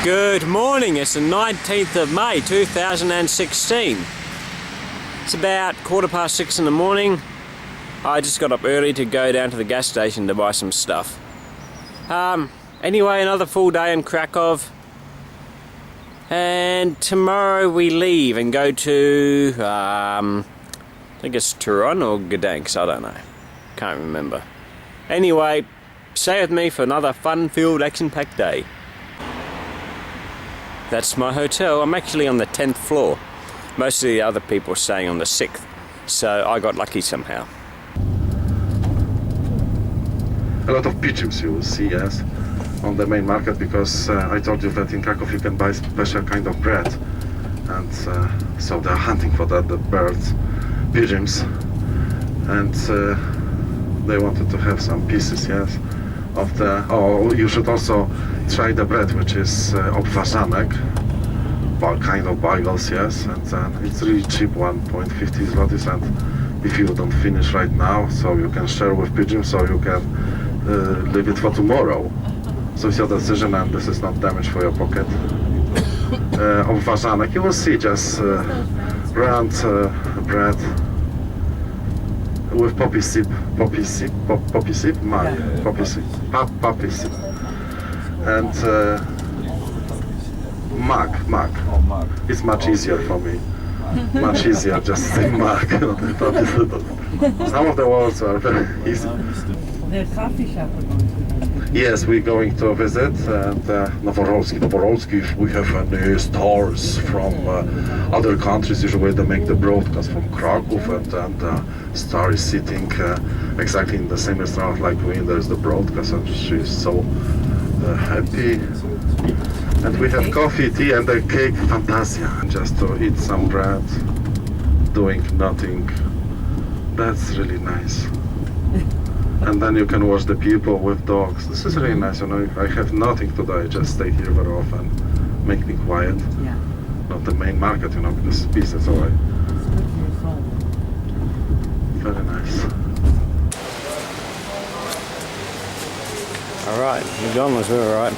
Good morning, it's the 19th of May 2016. It's about 6:15 in the morning. I just got up early to go down to the gas station to buy some stuff. Anyway, another full day in Krakow. And tomorrow we leave and go to, I think it's Turon or Gdansk, I don't know. Can't remember. Anyway, stay with me for another fun-filled, action-packed day. That's my hotel. I'm actually on the 10th floor. Most of the other people are staying on the 6th, so I got lucky somehow. A lot of pigeons you will see, yes, on the main market, because I told you that in Krakow you can buy special kind of bread, and so they're hunting for that, the birds, pigeons, and they wanted to have some pieces, yes, of the. Oh, you should also try the bread, which is obważanek, kind of bagels, yes, and it's really cheap, 1.50 zlotys, and if you don't finish right now, so you can share with pigeons, so you can leave it for tomorrow. So it's your decision, and this is not damage for your pocket. Obważanek, you will see just round bread with poppy seed, poppy seed, and mag. It's much easier for me. Much easier just say mag. Some of the words are very easy. The coffee shop we're going to. Yes, we're going to visit Novorosky. We have stars from other countries. Usually they make the broadcast from Krakow, and star is sitting exactly in the same restaurant like we. There's the broadcast, and she's so happy. And we have coffee, tea, and a cake, fantasia. Just to eat some bread, doing nothing. That's really nice. And then you can watch the people with dogs. This is really nice, you know. I have nothing to do. I just stay here very often, make me quiet. Yeah. Not the main market, you know, because it's business, so very nice. All right, McDonald's, we're all right.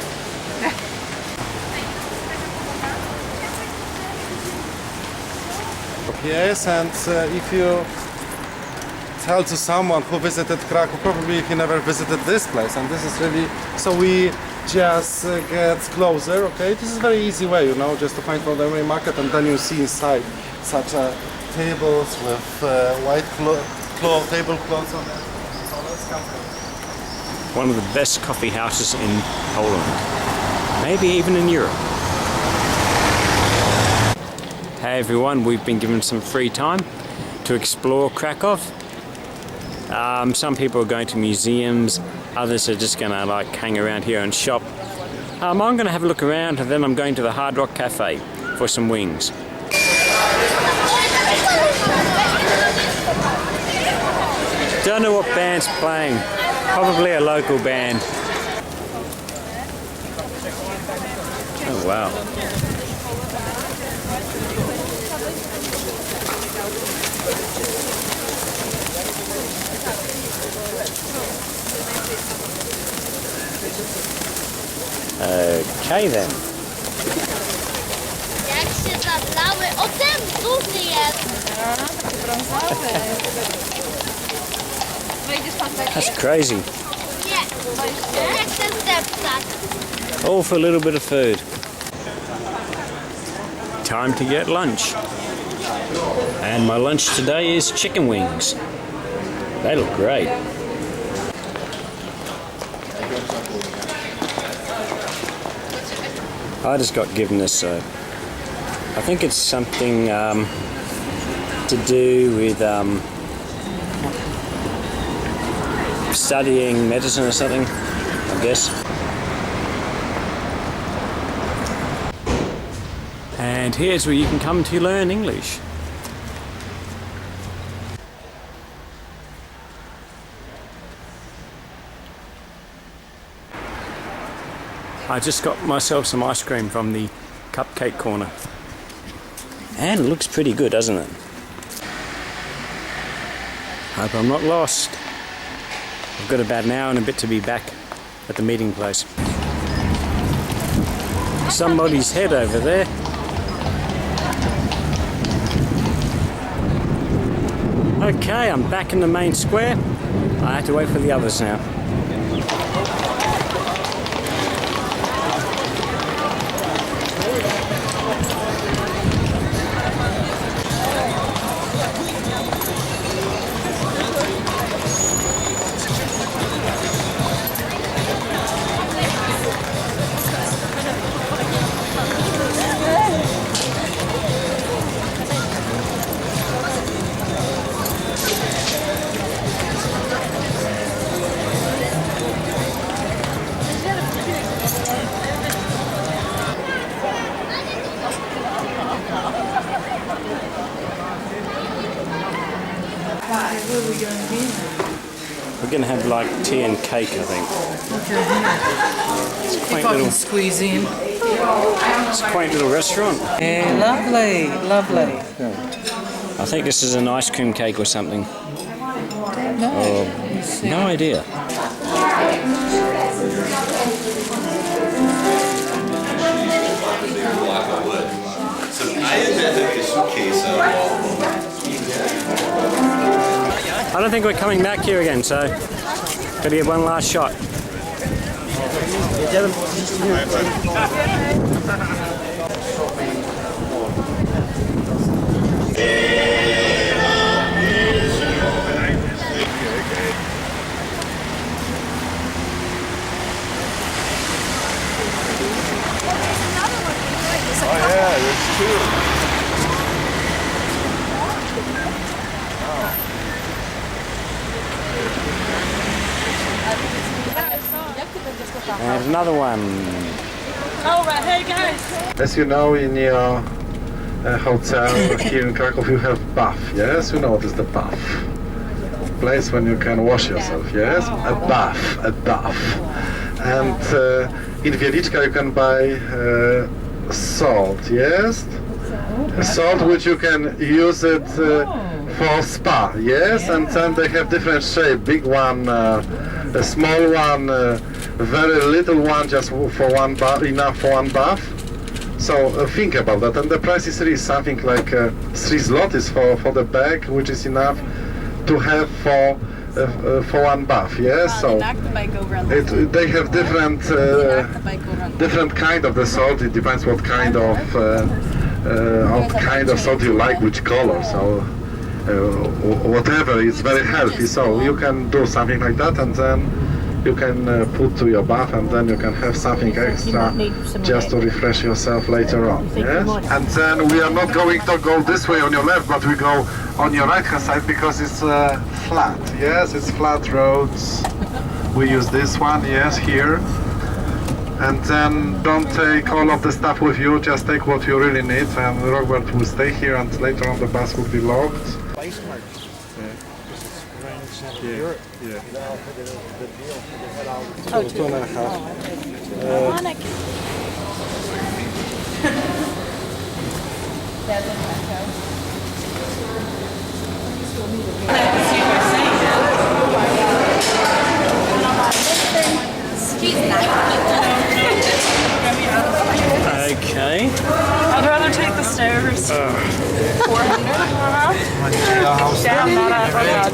Yes, and if you tell to someone who visited Krakow, probably he never visited this place, and this is really, so we just get closer, okay? This is a very easy way, you know, just to find from the main market, and then you see inside such tables with white tablecloths on it. So let's come here. One of the best coffee houses in Poland, maybe even in Europe. Hey everyone, we've been given some free time to explore Krakow. Some people are going to museums, others are just going to like hang around here and shop. I'm going to have a look around, and then I'm going to the Hard Rock Cafe for some wings. Don't know what band's playing, probably a local band. Oh wow. Okay then. Jak się zablały, o ten duży jest. Taki brązowy. Wejdziesz pan taki? That's crazy. Nie, jak ten zdeptać. All for a little bit of food. Time to get lunch. And my lunch today is chicken wings. They look great. I just got given this, I think it's something to do with studying medicine or something, I guess. And here's where you can come to learn English. I just got myself some ice cream from the cupcake corner. And it looks pretty good, doesn't it? Hope I'm not lost. I've got about an hour and a bit to be back at the meeting place. somebody's head over there. Okay, I'm back in the main square. I have to wait for the others now. We're gonna have like tea and cake, I think. It's a quaint little, Squeeze in. it's a quaint little restaurant. Lovely, lovely. I think this is an ice cream cake or something. Oh, no idea. I don't think we're coming back here again, so gotta get one last shot. Oh yeah, there's two. And another one. Alright, hey guys. As you know, in your hotel here in Krakow, you have bath. Yes, you know what is the bath? Place when you can wash yourself. Yes, a bath. And in Wieliczka you can buy salt. Yes, salt which you can use it for spa. Yes, and then they have different shape. Big one, a small one, very little one, just for one bath, enough for one bath. So think about that, and the price is really something like 3 zlotys for the bag, which is enough to have for one bath. Yes, so they have different kind of the salt. It depends what kind of salt you like, which color. So whatever, it's very healthy. So you can do something like that, and then you can put to your bath, and then you can have something extra just to refresh yourself later on. Yes? And then we are not going to go this way on your left, but we go on your right hand side because it's flat. Yes, it's flat roads. We use this one, yes, here. And then don't take all of the stuff with you, just take what you really need, and Robert will stay here, and later on the bus will be locked. Yeah. Oh, 2.5. Ironic. Okay. I'd rather take the stairs. 400. Down, not up.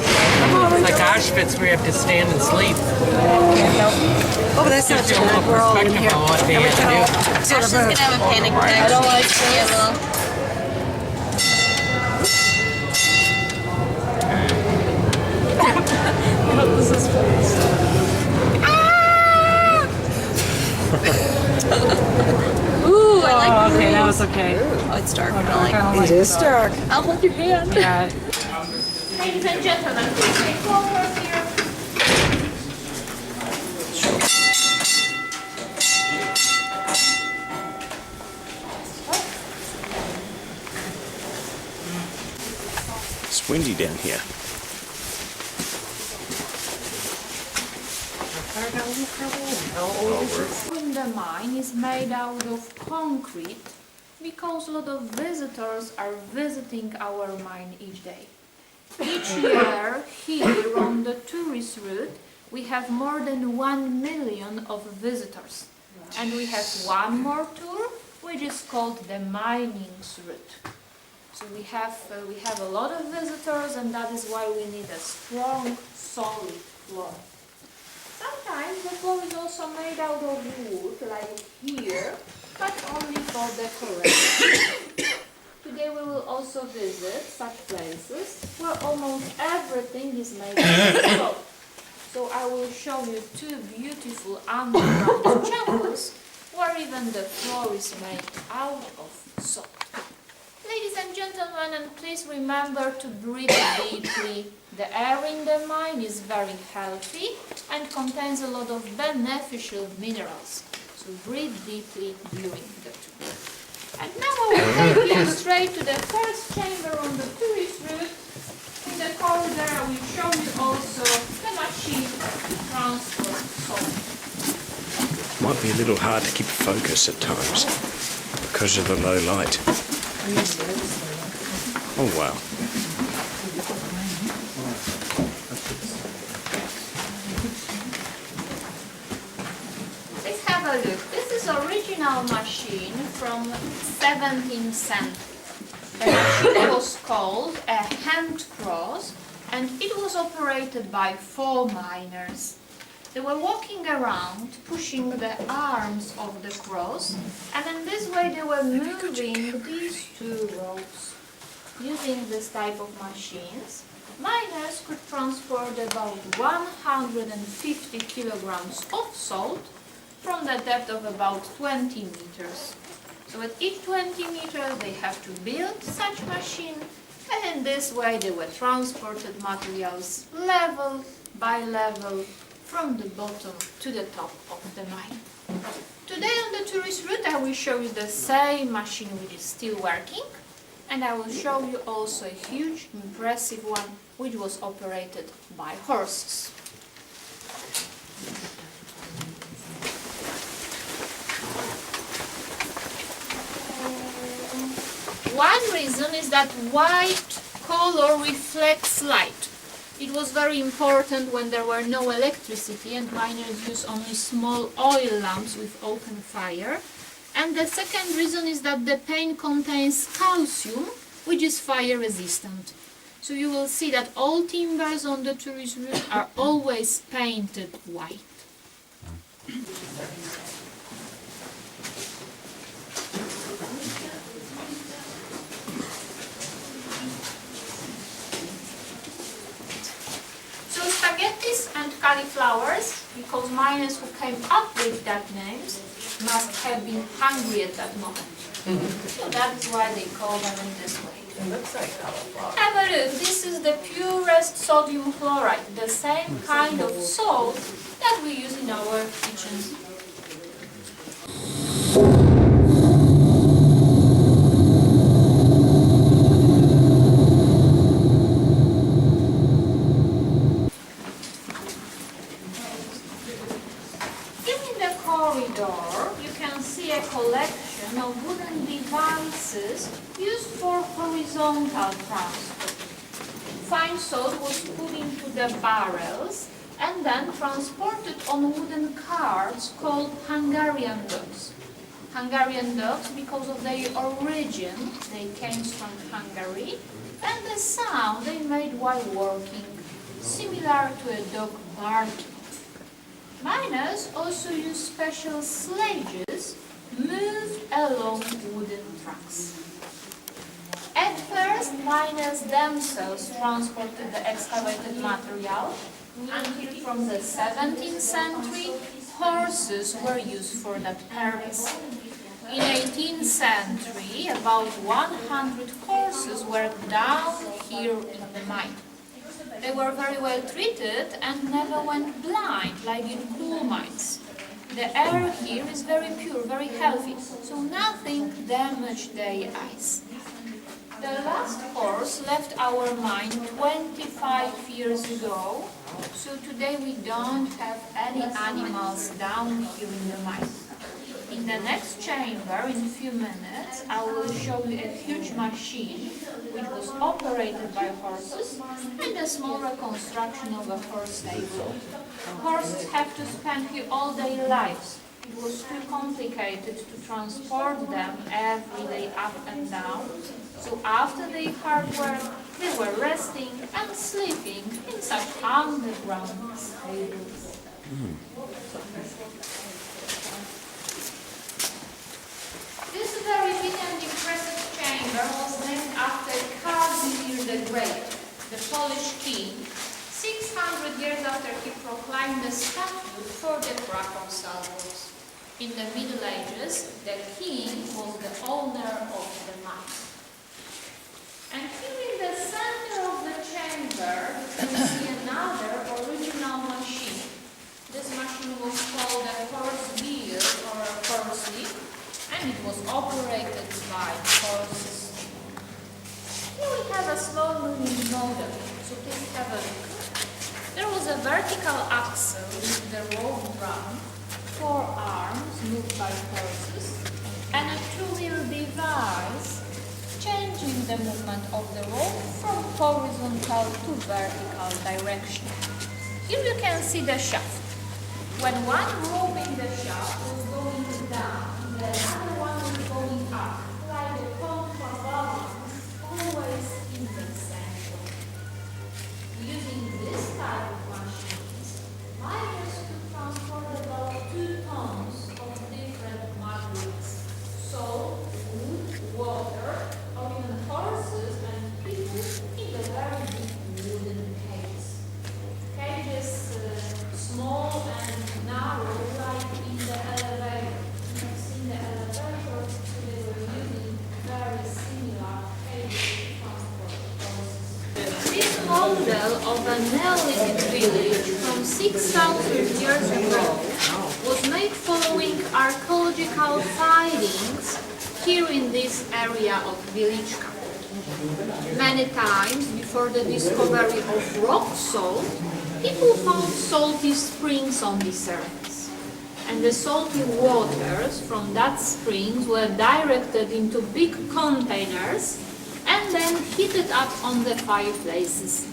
Like Auschwitz, where you have to stand and sleep. Oh, but that's not Gives you a true. little We're all in perspective here. on what they had to do. Ashley's gonna have a panic attack. I don't like this is Ooh, I like okay, that was okay. Oh, it's dark. I don't like It is dark. I'll hold your hand. Yeah. Ladies and gentlemen, please take forward here. It's windy down here. The mine is made out of concrete because a lot of visitors are visiting our mine each day. Each year here on the tourist route we have more than 1 million of visitors. And we have one more tour, which is called the mining route. So we have a lot of visitors, and that is why we need a strong, solid floor. Sometimes the floor is also made out of wood, like here, but only for decoration. Today we will also visit such places where almost everything is made out of salt. So I will show you two beautiful underground chambers where even the floor is made out of salt. Ladies and gentlemen, and please remember to breathe deeply. The air in the mine is very healthy and contains a lot of beneficial minerals. So breathe deeply during the tour. And now I will take you straight to the first chamber on the tourist route. In the corridor I will show you also the machine to transport salt. Might be a little hard to keep focus at times because of the low light. Oh wow. Let's have a look. This is original machine from 17th century. The machine was called a hand cross, and it was operated by 4 miners. They were walking around, pushing the arms of the cross, and in this way they were moving these 2 ropes. Using this type of machines, miners could transport about 150 kilograms of salt from the depth of about 20 meters. So at each 20 meters they have to build such machine, and in this way they were transported materials level by level from the bottom to the top of the mine. Today on the tourist route I will show you the same machine which is still working, and I will show you also a huge, impressive one which was operated by horses. One reason is that white color reflects light. It was very important when there were no electricity and miners used only small oil lamps with open fire. And the second reason is that the paint contains calcium, which is fire resistant. So you will see that all timbers on the tourist route are always painted white. So spaghettis and cauliflowers, because miners who came up with that names must have been hungry at that moment. So that is why they call them in this way. It looks like cauliflower. Have a look, this is the purest sodium chloride, the same kind of salt that we use in our kitchens. In the corridor, you can see a collection of wooden devices used for horizontal transport. Fine salt was put into the barrels and then transported on wooden carts called Hungarian dogs. Hungarian dogs because of their origin, they came from Hungary, and the sound they made while working, similar to a dog barking. Miners also use special sledges moved along wooden tracks. At first, miners themselves transported the excavated material, until from the 17th century, horses were used for that purpose. In 18th century, about 100 horses were down here in the mine. They were very well treated and never went blind, like in coal mines. The air here is very pure, very healthy, so nothing damaged their eyes. The last horse left our mine 25 years ago, so today we don't have any animals down here in the mine. In the next chamber, in a few minutes, I will show you a huge machine which was operated by horses and a small reconstruction of a horse stable. Horses have to spend here all their lives It was too complicated to transport them every day up and down. So after their hard work, they were resting and sleeping in such underground stables. This very big and impressive chamber was named after Kazimir the Great, the Polish king, 600 years after he proclaimed the statute for the Krakow salt works. In the Middle Ages, the king was the owner of the mine. And here in the center of the chamber, you see another original machine. This machine was called a horse wheel or a horse wheel, and it was operated by horses. Here we have a slow-moving model, so please have a look. There was a vertical axle with the rope drum, 4 arms moved by horses, and a two-wheel device changing the movement of the rope from horizontal to vertical direction. Here you can see the shaft. When one rope in the shaft was going down, the other one was going up, like a counterbalance, always in the center. Using this type of machines, miners could transport about 2 tons of different materials: salt, wood, water, or even horses and people in the very big wooden cages. Cages small and narrow, like in the elevator. You have seen the elevators, so they were using very similar cages to transport horses. This model of a Neolithic village from 6,000 years ago was made following archaeological findings here in this area of Wieliczka. Many times before the discovery of rock salt, people found salty springs on the surface. And the salty waters from that springs were directed into big containers and then heated up on the fireplaces.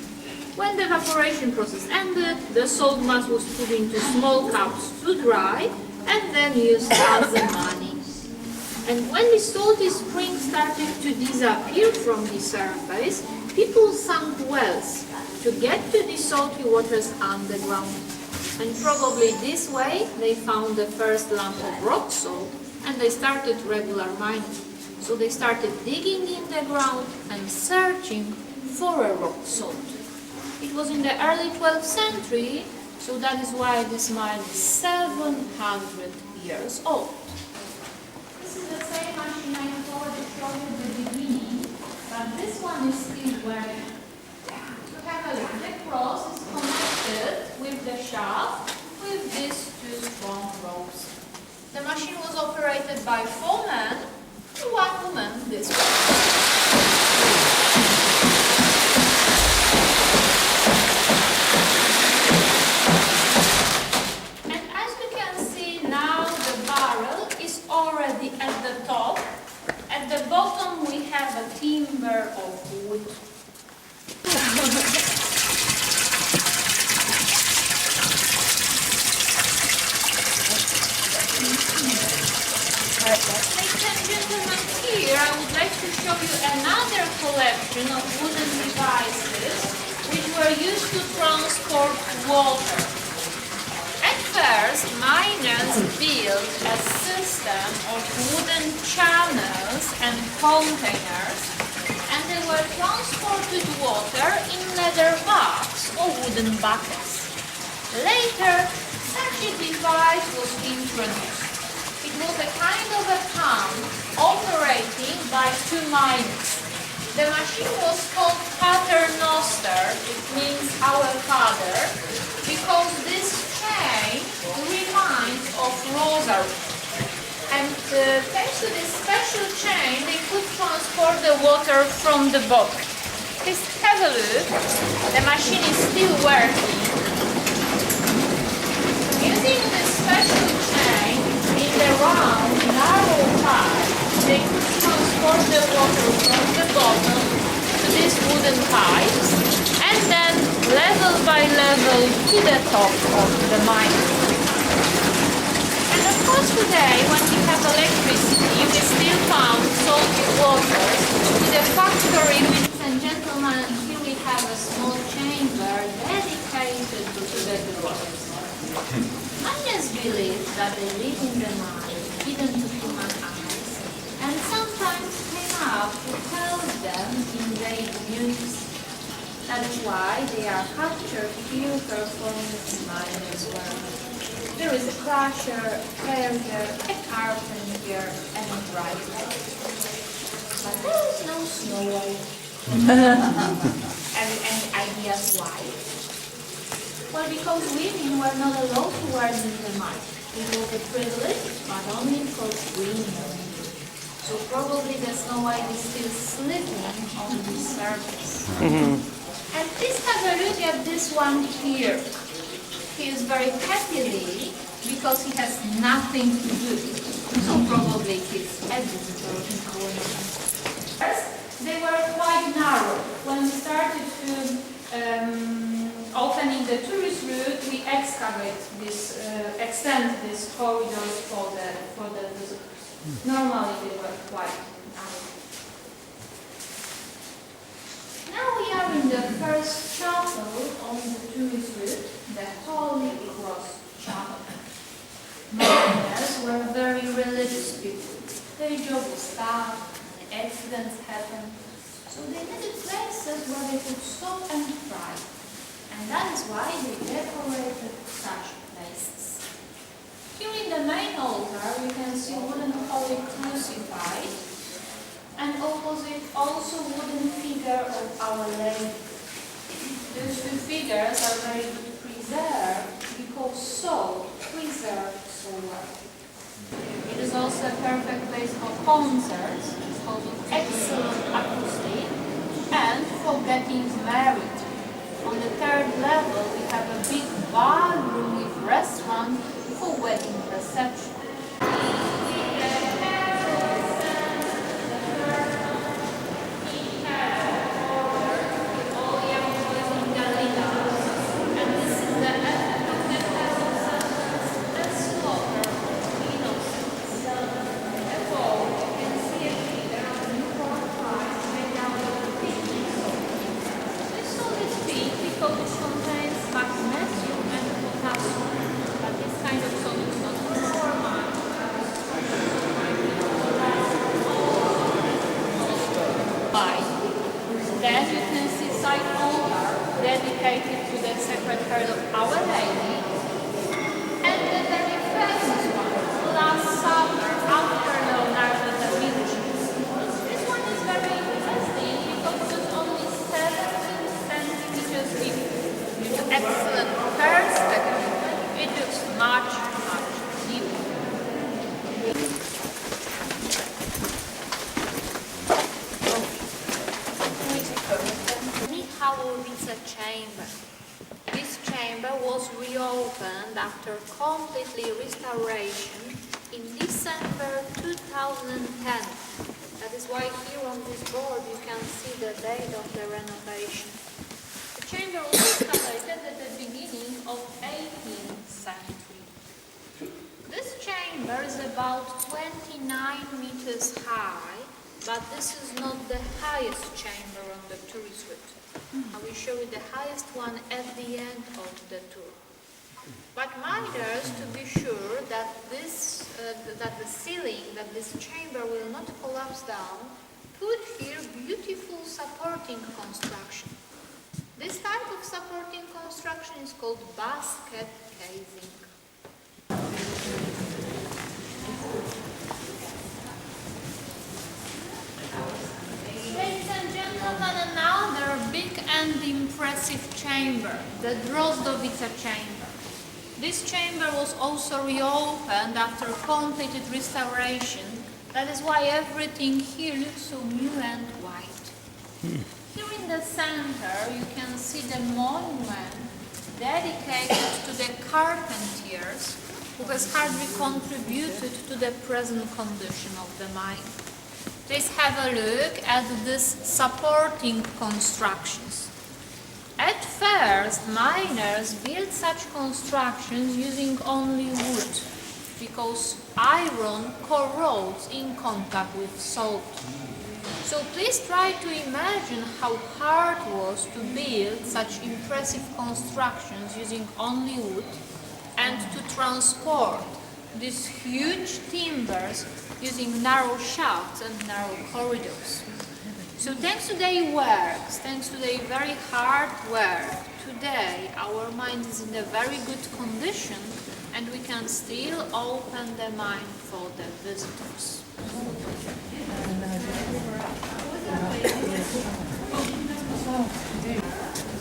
When the evaporation process ended, the salt mass was put into small cups to dry and then used as the money. And when the salty springs started to disappear from the surface, people sunk wells to get to the salty waters underground. And probably this way they found the first lump of rock salt and they started regular mining. So they started digging in the ground and searching for a rock salt. It was in the early 12th century, so that is why this mine is 700 years old. This is the same machine I have already shown you at the beginning, but this one is still working. To have a look, the cross is connected with the shaft with these 2 strong ropes. The machine was operated by 4 men and 1 woman this way. Already at the top. At the bottom we have a timber of wood. Ladies and gentlemen, here I would like to show you another collection of wooden devices which were used to transport water. First, miners built a system of wooden channels and containers, and they were transported water in leather bags or wooden buckets. Later, such a device was introduced. It was a kind of a pump operating by 2 miners. The machine was called paternoster, it means our father, because this chain reminds of rosary. And thanks to this special chain, they could transport the water from the bottom. Please have a look. The machine is still working. Using this special chain in the round, narrow pipe, they could transport the water from the bottom to these wooden pipes and then level by level to the top of the mine. And of course Because today, when we have electricity, we still found salty water. In the factory, ladies and gentlemen, here we have a small chamber dedicated to the growers. Miners believe that they live in the mine, hidden to human eyes, and sometimes came up to tell them in their communities. That is why they are captured here performing miners' work. There is a crusher, a carrier, a carpenter, and a driver. But there is no Snow White. Any ideas why? Well, because women were not allowed to work in the mine. It was a privilege, but only for women. So probably the Snow White is still sleeping on the surface. And please have a look at this one here. He is very happily because he has nothing to do. So probably he's a visitor in our mine. First, they were quite narrow. When we started to opening the tourist route, we excavate this, extend these corridors for the visitors. Normally they were quite narrow. Now we are in the first chapel on the tourist route, the Holy Cross Chapel. Miners were very religious people. Their job was tough, accidents happened, so they needed places where they could stop and pray. And that is why they decorated such places. Here in the main altar you can see wooden holy crucified, and opposite also wooden figure of Our Lady. These two figures are very good preserved because salt preserved so well. It is also a perfect place for concerts because of excellent acoustic and for getting married. On the third level we have a big ballroom with restaurant for wedding reception. Then you can see side altar dedicated to the Sacred Heart of Our Lady, and the very famous one, Last Supper after Leonardo da Vinci. This one is very interesting because it is only 17 centimeters deep. Due to excellent perspective, it looks much deeper. Chamber. This chamber was reopened after completely restoration in December 2010. That is why here on this board you can see the date of the renovation. The chamber was excavated at the beginning of 18th century. This chamber is about 29 meters high, but this is not the highest chamber on the tourist route. I will show you the highest one at the end of the tour. But miners, to be sure that that the ceiling, that this chamber will not collapse down, put here beautiful supporting construction. This type of supporting construction is called basket casing. Ladies and gentlemen, another big and impressive chamber, the Drozdowice chamber. This chamber was also reopened after completed restoration. That is why everything here looks so new and white. Here in the center you can see the monument dedicated to the carpenters who has hardly contributed to the present condition of the mine. Please have a look at these supporting constructions. At first, miners built such constructions using only wood. because iron corrodes in contact with salt. So please try to imagine how hard it was to build such impressive constructions using only wood and to transport these huge timbers using narrow shafts and narrow corridors. So thanks to their works, thanks to their very hard work, today our mine is in a very good condition and we can still open the mine for the visitors.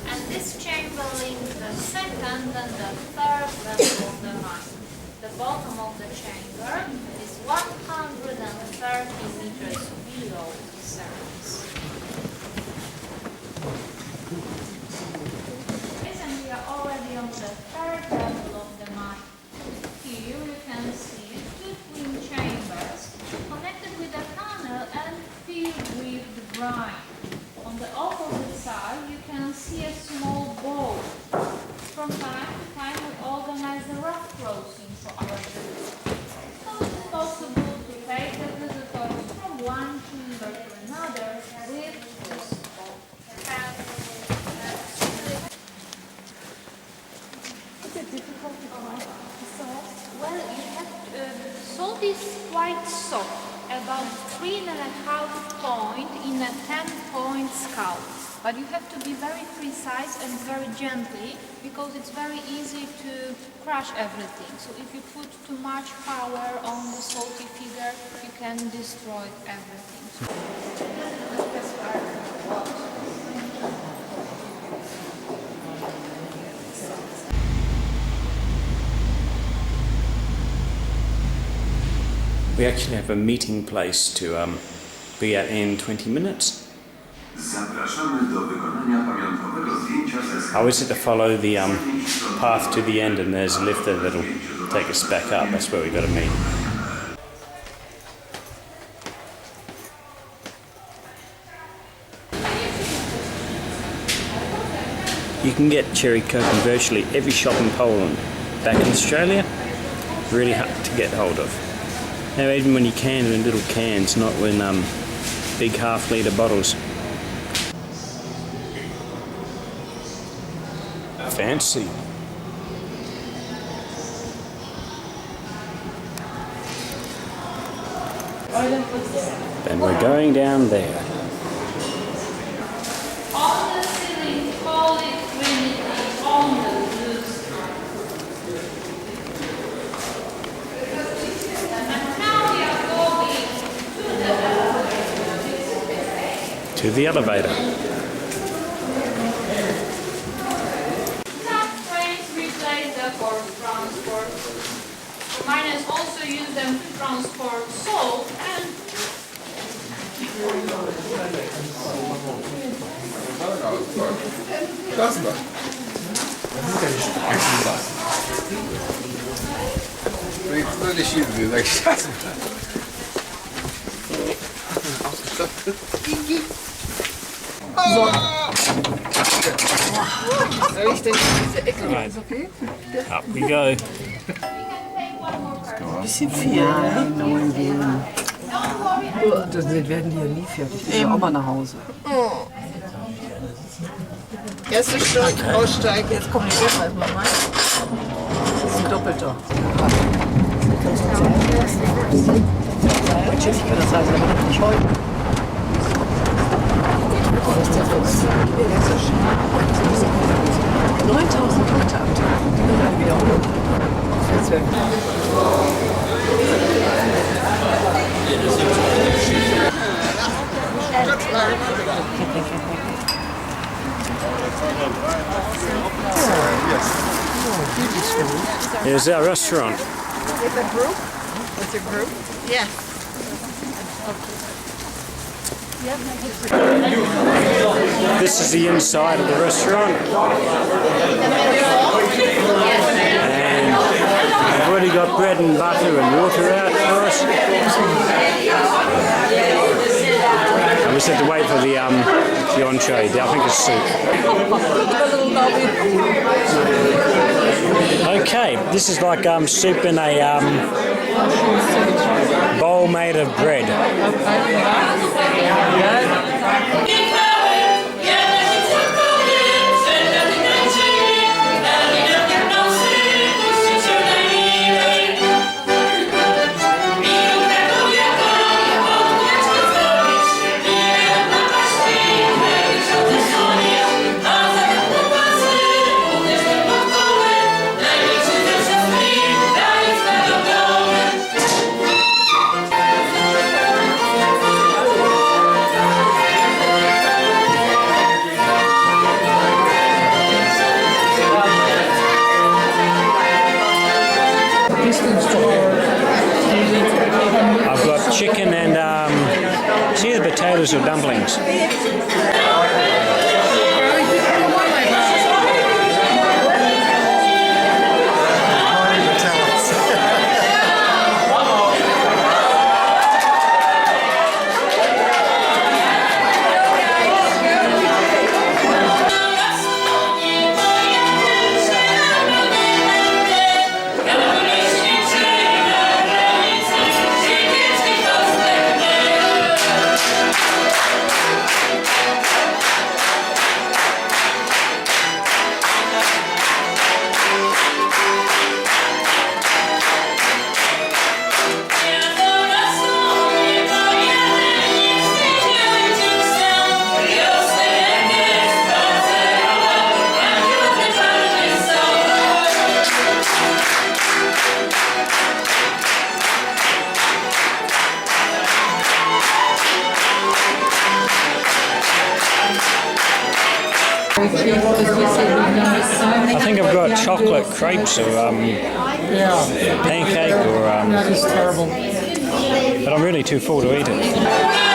And this chamber links the second and the third level of the mine. The bottom of the chamber is 130 meters below the surface. And we are already on the third level of the mine. Here you can see two twin chambers connected with a tunnel and filled with the brine. On the opposite side you can see a small boat. From time to time we organize the rough crossing for our visitors. So it's possible to take the visitors from one chamber to another with this boat. Is it difficult to find salt? Well, salt is quite soft, about 3.5 points in a 10-point scale. But you have to be very precise and very gently because it's very easy to crush everything. So if you put too much power on the salty figure, you can destroy everything. We actually have a meeting place to be at in 20 minutes. Zapraszamy do wykonania pamiątkowego zdjęcia ze I always have to follow the path to the end and there's a lift there that'll take us back up. That's where we got to meet. You can get cherry coke in virtually every shop in Poland. Back in Australia, really hard to get hold of. Now even when you can in little cans, not in big half-litre bottles. Fancy. Then we're going down there. On the ceiling, Holy Trinity on the roof. And now we are going To the elevator. That trains replace the horse transport. The miners also use them to transport salt and Völlig übel. Soll ich denn diese Ecke? Right. Ist okay? Up we go. Bisschen viel, ne? Das werden die ja nie fertig. Ich will auch mal nach Hause. Erste Stock, aussteigen. Jetzt kommen die Oben erstmal rein. Das ist ein doppelter. Ich kann das sagen, aber nicht heute. Das ist der Fuchs. Der ist so schön. 9000 Leute am Tag. Und dann wieder hoch. Jetzt weg. Here's our restaurant. With a group? With a group? Yes. This is the inside of the restaurant. And we've already got bread and butter and water out for us. And we just have to wait for the entree. I think it's soup. Okay, this is like soup in a bowl made of bread. I've got chicken and it's either potatoes or dumplings. I think I've got chocolate crepes or pancake or That is terrible. but I'm really too full to eat it.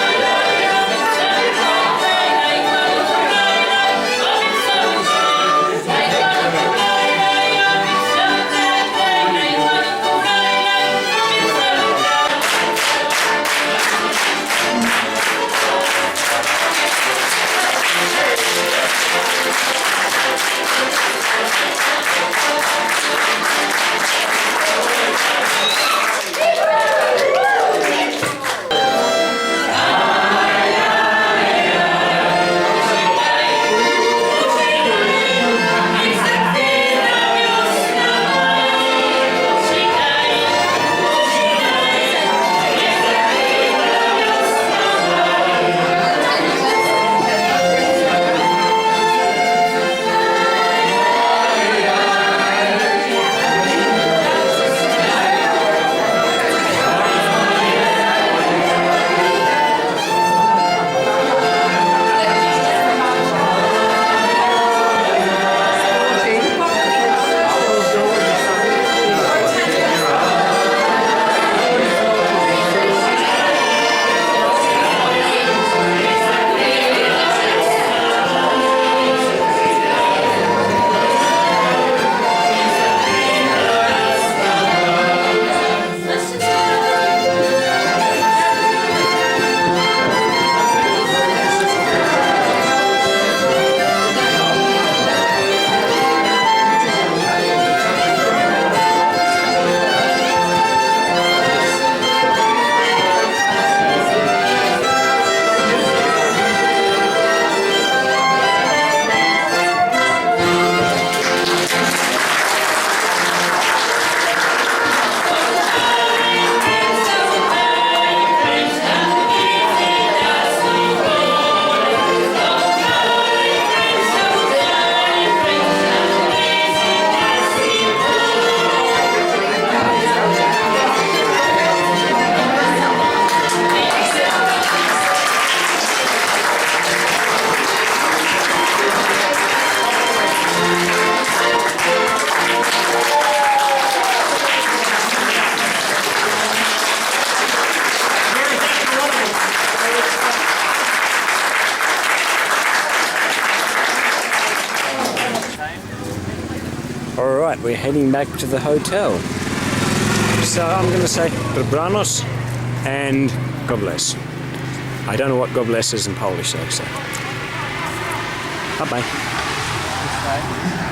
Alright, we're heading back to the hotel. So I'm going to say Dobranoc and God bless. I don't know what God bless is in Polish though, so. Bye-bye.